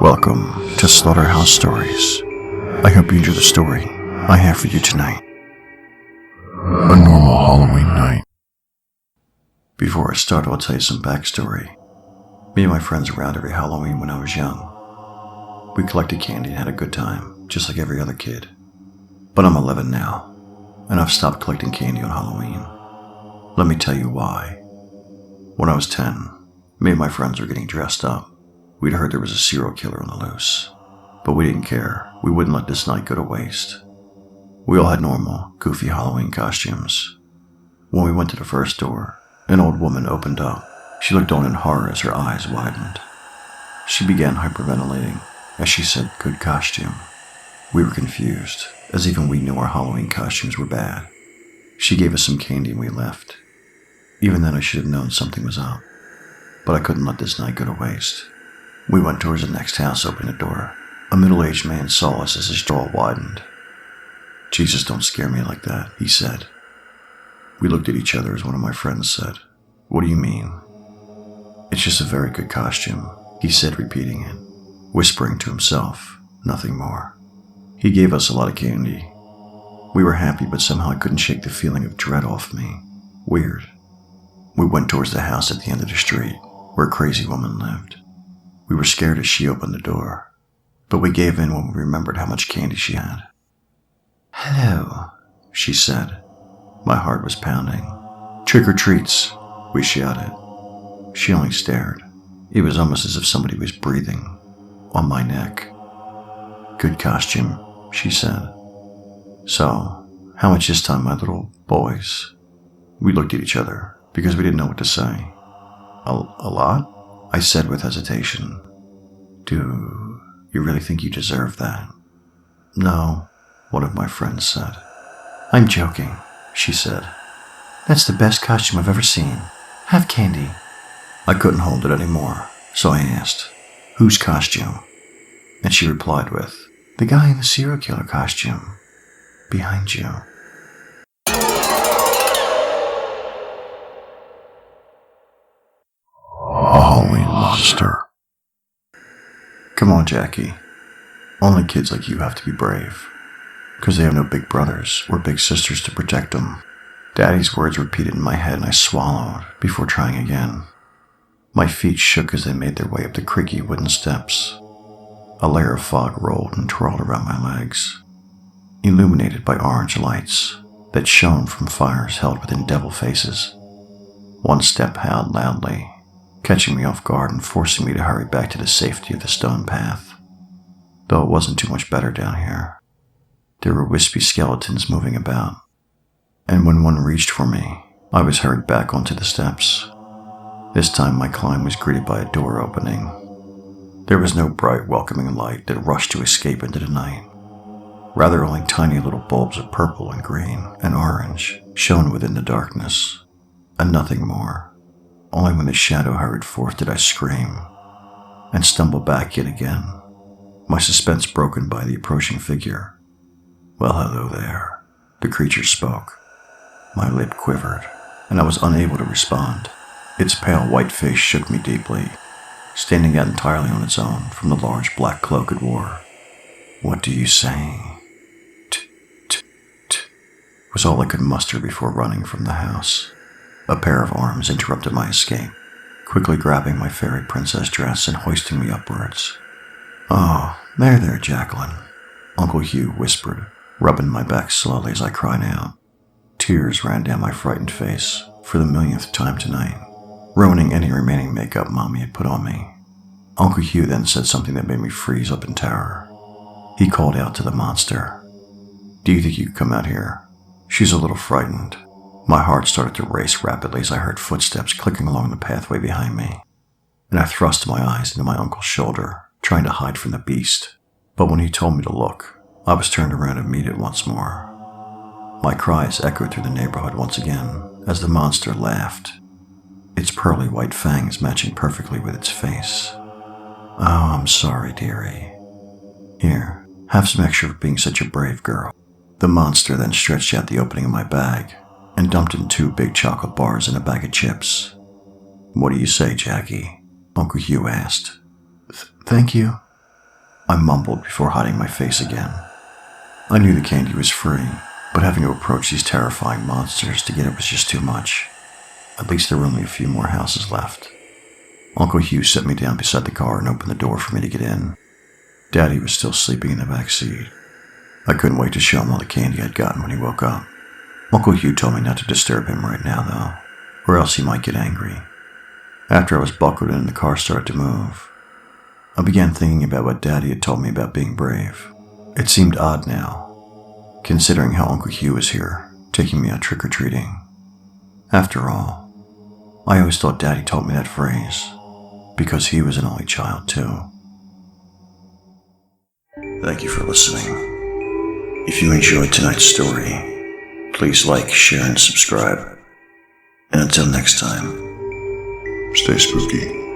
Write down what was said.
Welcome to Slaughterhouse Stories. I hope you enjoy the story I have for you tonight. A normal Halloween night. Before I start, I'll tell you some backstory. Me and my friends were out every Halloween when I was young. We collected candy and had a good time, just like every other kid. But I'm 11 now, and I've stopped collecting candy on Halloween. Let me tell you why. When I was 10, me and my friends were getting dressed up. We'd heard there was a serial killer on the loose, but we didn't care. We wouldn't let this night go to waste. We all had normal, goofy Halloween costumes. When we went to the first door, an old woman opened up. She looked on in horror as her eyes widened. She began hyperventilating as she said, "Good costume." We were confused, as even we knew our Halloween costumes were bad. She gave us some candy and we left. Even then I should have known something was up, but I couldn't let this night go to waste. We went towards the next house, opening the door. A middle-aged man saw us as his jaw widened. "Jesus, don't scare me like that," he said. We looked at each other as one of my friends said, "What do you mean?" "It's just a very good costume," he said, repeating it, whispering to himself, nothing more. He gave us a lot of candy. We were happy, but somehow I couldn't shake the feeling of dread off me. Weird. We went towards the house at the end of the street, where a crazy woman lived. We were scared as she opened the door, but we gave in when we remembered how much candy she had. "Hello," she said. My heart was pounding. "Trick or treats," we shouted. She only stared. It was almost as if somebody was breathing on my neck. "Good costume," she said. "So, how much this time, my little boys?" We looked at each other because we didn't know what to say. A lot?" I said with hesitation. "Do you really think you deserve that?" "No," one of my friends said. "I'm joking," she said. "That's the best costume I've ever seen. Have candy." I couldn't hold it anymore, so I asked, "Whose costume?" And she replied with, "The guy in the serial killer costume. Behind you." A Halloween monster. "Come on, Jackie. Only kids like you have to be brave, because they have no big brothers or big sisters to protect them." Daddy's words repeated in my head and I swallowed before trying again. My feet shook as they made their way up the creaky wooden steps. A layer of fog rolled and twirled around my legs, illuminated by orange lights that shone from fires held within devil faces. One step howled loudly, catching me off guard and forcing me to hurry back to the safety of the stone path. Though it wasn't too much better down here. There were wispy skeletons moving about, and when one reached for me, I was hurried back onto the steps. This time my climb was greeted by a door opening. There was no bright, welcoming light that rushed to escape into the night. Rather, only tiny little bulbs of purple and green and orange shone within the darkness, and nothing more. Only when the shadow hurried forth did I scream, and stumble back yet again, my suspense broken by the approaching figure. "Well, hello there," the creature spoke. My lip quivered, and I was unable to respond. Its pale white face shook me deeply, standing out entirely on its own from the large black cloak it wore. "What do you say?" T was all I could muster before running from the house. A pair of arms interrupted my escape, quickly grabbing my fairy princess dress and hoisting me upwards. "Oh, there, Jacqueline," Uncle Hugh whispered, rubbing my back slowly as I cried out. Tears ran down my frightened face for the millionth time tonight, ruining any remaining makeup Mommy had put on me. Uncle Hugh then said something that made me freeze up in terror. He called out to the monster, "Do you think you could come out here? She's a little frightened." My heart started to race rapidly as I heard footsteps clicking along the pathway behind me, and I thrust my eyes into my uncle's shoulder, trying to hide from the beast. But when he told me to look, I was turned around to meet it once more. My cries echoed through the neighborhood once again as the monster laughed, its pearly white fangs matching perfectly with its face. "Oh, I'm sorry, dearie. Here, have some extra for being such a brave girl." The monster then stretched out the opening of my bag and dumped in 2 big chocolate bars and a bag of chips. "What do you say, Jackie?" Uncle Hugh asked. Thank you," I mumbled before hiding my face again. I knew the candy was free, but having to approach these terrifying monsters to get it was just too much. At least there were only a few more houses left. Uncle Hugh set me down beside the car and opened the door for me to get in. Daddy was still sleeping in the back seat. I couldn't wait to show him all the candy I'd gotten when he woke up. Uncle Hugh told me not to disturb him right now, though, or else he might get angry. After I was buckled in and the car started to move, I began thinking about what Daddy had told me about being brave. It seemed odd now, considering how Uncle Hugh was here, taking me out trick-or-treating. After all, I always thought Daddy taught me that phrase, because he was an only child too. Thank you for listening. If you enjoyed tonight's story, please like, share, and subscribe. And until next time, stay spooky.